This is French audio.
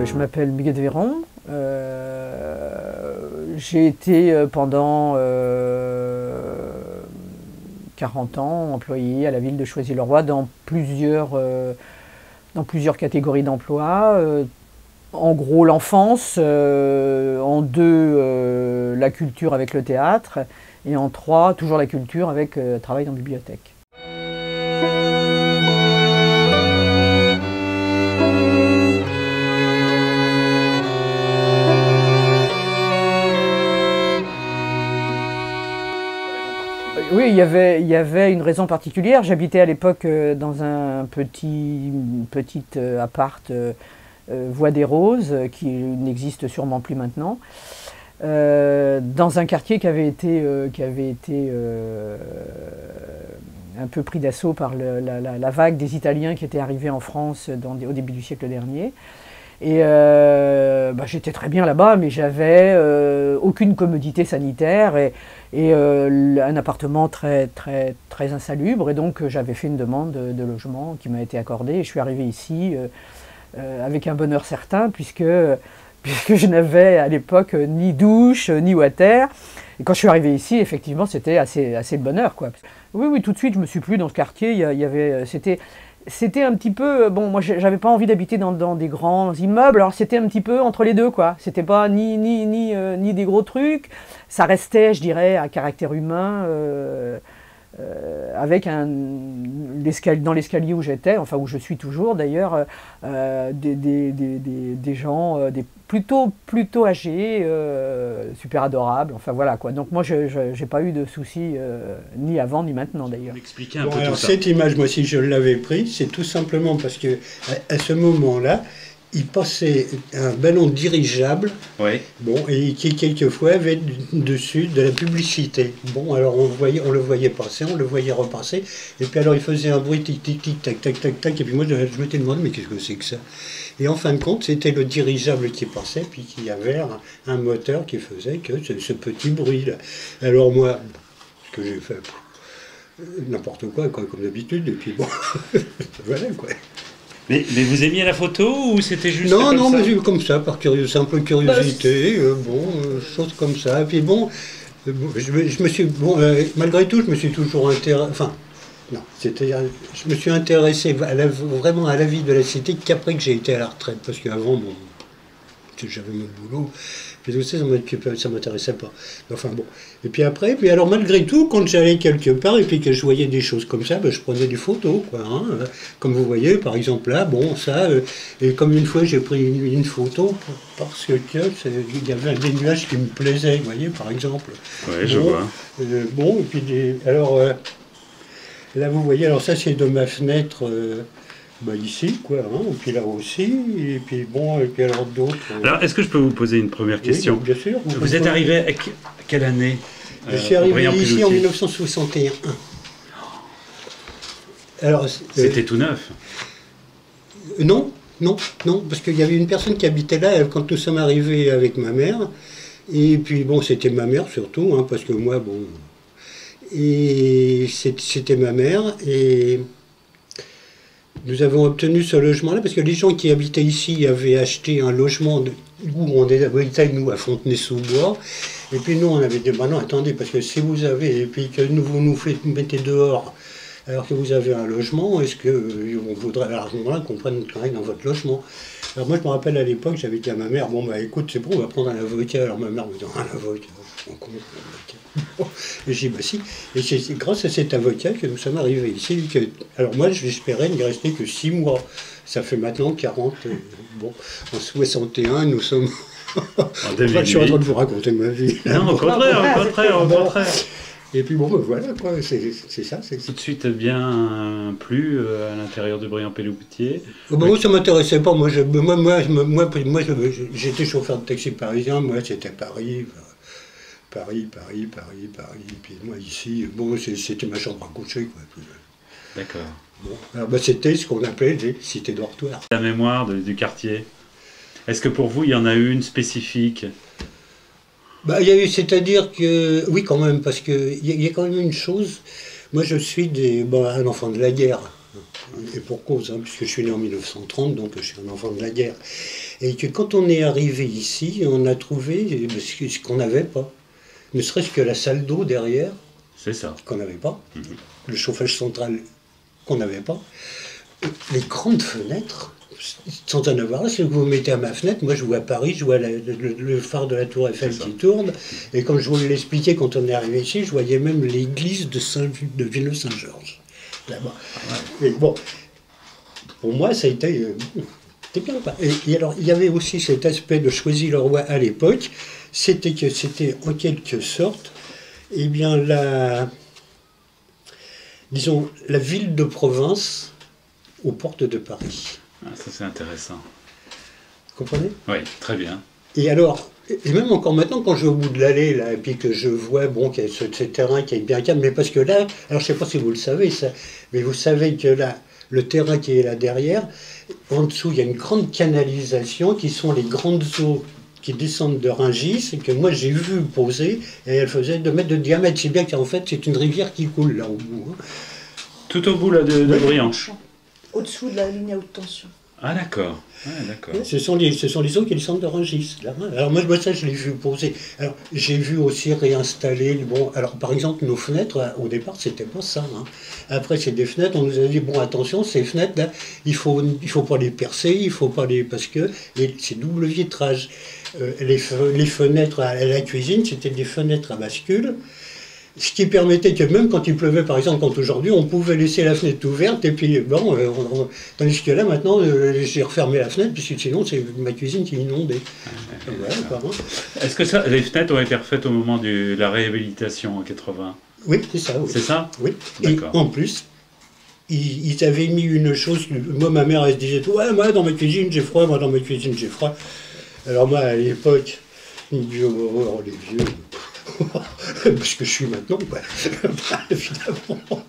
Je m'appelle Miguel Véron. J'ai été pendant 40 ans employé à la ville de Choisy-le-Roi dans plusieurs catégories d'emploi. En gros, l'enfance, en 2, la culture avec le théâtre, et en 3, toujours la culture avec travail dans la bibliothèque. Oui, il y avait une raison particulière. J'habitais à l'époque dans un petit appart Voie des Roses, qui n'existe sûrement plus maintenant, dans un quartier qui avait été un peu pris d'assaut par la vague des Italiens qui étaient arrivés en France au début du siècle dernier. Et j'étais très bien là-bas, mais j'avais aucune commodité sanitaire et un appartement très insalubre. Et donc j'avais fait une demande de logement qui m'a été accordée. Et je suis arrivé ici avec un bonheur certain, puisque je n'avais à l'époque ni douche, ni water. Et quand je suis arrivé ici, effectivement, c'était assez le bonheur, quoi. Oui, tout de suite, je me suis plu dans ce quartier. C'était un petit peu... Bon, moi, j'avais pas envie d'habiter dans des grands immeubles, alors c'était un petit peu entre les deux, quoi. C'était pas ni des gros trucs. Ça restait, je dirais, à caractère humain, avec dans l'escalier où j'étais, enfin où je suis toujours d'ailleurs, des gens plutôt âgés, super adorables, enfin voilà quoi. Donc moi j'ai pas eu de soucis ni avant ni maintenant d'ailleurs. Expliquez un peu tout ça. Cette image, moi si je l'avais prise, c'est tout simplement parce que à ce moment-là, il passait un ballon dirigeable, oui. Bon, et qui quelquefois avait dessus de la publicité. Bon, alors on le voyait passer, on le voyait repasser, et puis alors il faisait un bruit tic tic tic tac tac tac tac, et puis moi je m'étais demandé mais qu'est-ce que c'est que ça? Et en fin de compte, c'était le dirigeable qui passait, puis qu'il y avait un moteur qui faisait que ce petit bruit-là. Alors moi, ce que j'ai fait, n'importe quoi, comme d'habitude, et puis bon, voilà quoi. Mais vous aimiez la photo ou c'était juste Non, ça? mais comme ça, par simple curiosité, choses comme ça. Et puis bon, je me suis, malgré tout, je me suis toujours intéressé, je me suis intéressé vraiment à la vie de la cité qu'après que j'ai été à la retraite, parce qu'avant, j'avais mon boulot, puis tout ça, ça m'intéressait pas. Enfin bon. Et puis après, alors malgré tout, quand j'allais quelque part et puis que je voyais des choses comme ça, je prenais des photos, quoi. Hein. Comme vous voyez, par exemple là, et comme une fois j'ai pris une photo parce que il y avait des nuages qui me plaisaient, vous voyez, par exemple. Oui, je vois. Et puis alors là vous voyez, alors ça c'est de ma fenêtre. Ici, quoi, hein, et puis là aussi, et puis et puis alors d'autres. Alors, est-ce que je peux vous poser une première question? Oui, bien sûr. Vous êtes arrivé à quelle année? Je suis arrivé ici en 1961. Alors, c'était tout neuf? Non, parce qu'il y avait une personne qui habitait là quand nous sommes arrivés avec ma mère, et puis c'était ma mère surtout, hein, parce que moi, et c'était ma mère, et nous avons obtenu ce logement-là parce que les gens qui habitaient ici avaient acheté un logement où on habitait, nous, à Fontenay-sous-Bois. Et puis nous, on avait dit, non, attendez, parce que si vous avez, et puis que vous nous mettez dehors, alors que vous avez un logement, est-ce qu'on voudrait à ce moment-là qu'on prenne notre travail dans votre logement? Alors moi, je me rappelle à l'époque, j'avais dit à ma mère, écoute, c'est bon, on va prendre un avocat. Alors ma mère me dit, un avocat. Et j'ai dit, si. Et c'est grâce à cet avocat que nous sommes arrivés ici. Alors moi, j'espérais n'y rester que 6 mois. Ça fait maintenant 40. En 61, nous sommes... je suis en train de vous raconter ma vie. Non, au contraire. Et puis voilà, quoi, c'est ça. Tout de suite bien plu à l'intérieur de Briand-Pelloutier. Ça m'intéressait pas. Moi, j'étais chauffeur de taxi parisien. Moi, c'était Paris. Paris. Et puis moi, ici, c'était ma chambre à coucher, quoi. D'accord. Alors, c'était ce qu'on appelait des cités dortoirs. La mémoire du quartier. Est-ce que pour vous, il y en a une spécifique? C'est-à-dire que, oui, quand même, parce qu'il y a quand même une chose. Moi, je suis un enfant de la guerre. Et pour cause, hein, puisque je suis né en 1930, donc je suis un enfant de la guerre. Et que quand on est arrivé ici, on a trouvé ce qu'on n'avait pas. Ne serait-ce que la salle d'eau derrière, C'est ça. qu'on n'avait pas, le chauffage central qu'on n'avait pas, les grandes fenêtres, sans en avoir là, si vous vous mettez à ma fenêtre, moi je vois Paris, je vois le phare de la Tour Eiffel qui tourne, et comme je vous l'expliquais quand on est arrivé ici, je voyais même l'église de Villeneuve-Saint-Georges, là-bas. Mais bon, pour moi ça a été... c'était bien. Et alors, il y avait aussi cet aspect de Choisy-le-Roi à l'époque, c'était que c'était en quelque sorte, eh bien, disons, la ville de province aux portes de Paris. Ah, ça c'est intéressant. Vous comprenez? Oui, très bien. Et alors, et même encore maintenant, quand je vais au bout de l'allée, là, et puis que je vois, bon, qu'il y a ce terrain qui est bien calme, mais parce que là, alors je ne sais pas si vous le savez, ça, mais vous savez que là, le terrain qui est là derrière, en dessous, il y a une grande canalisation qui sont les grandes eaux qui descendent de Rungis, et que moi j'ai vu poser, et elle faisait 2 mètres de diamètre. C'est bien qu'en fait, c'est une rivière qui coule là au bout. Hein. Tout au bout là, de Brianche. Au-dessous de la ligne à haute tension. Ah d'accord. Ouais, d'accord. Ce sont les eaux qui descendent de Rungis. Là, hein. Alors moi ça je l'ai vu poser. Alors j'ai vu aussi réinstaller, bon, alors par exemple nos fenêtres, au départ c'était pas ça. Hein. Après c'est des fenêtres, on nous a dit bon attention, ces fenêtres là, il faut pas les percer, il faut pas les, parce que c'est double vitrage. Les fenêtres à la cuisine, c'était des fenêtres à bascule. Ce qui permettait que même quand il pleuvait, par exemple, quand aujourd'hui, on pouvait laisser la fenêtre ouverte, et puis, bon, tandis que là, maintenant, j'ai refermé la fenêtre, parce que sinon, c'est ma cuisine qui est inondée. Voilà, est-ce que les fenêtres ont été refaites au moment de la réhabilitation en 80? Oui, c'est ça. Oui. C'est ça? Oui. Et en plus, ils avaient mis une chose, moi, ma mère, elle se disait, ouais, moi, dans ma cuisine, j'ai froid, moi, dans ma cuisine, j'ai froid. Alors moi, à l'époque, il me dit, oh, les vieux... parce que je suis maintenant, quoi. Évidemment.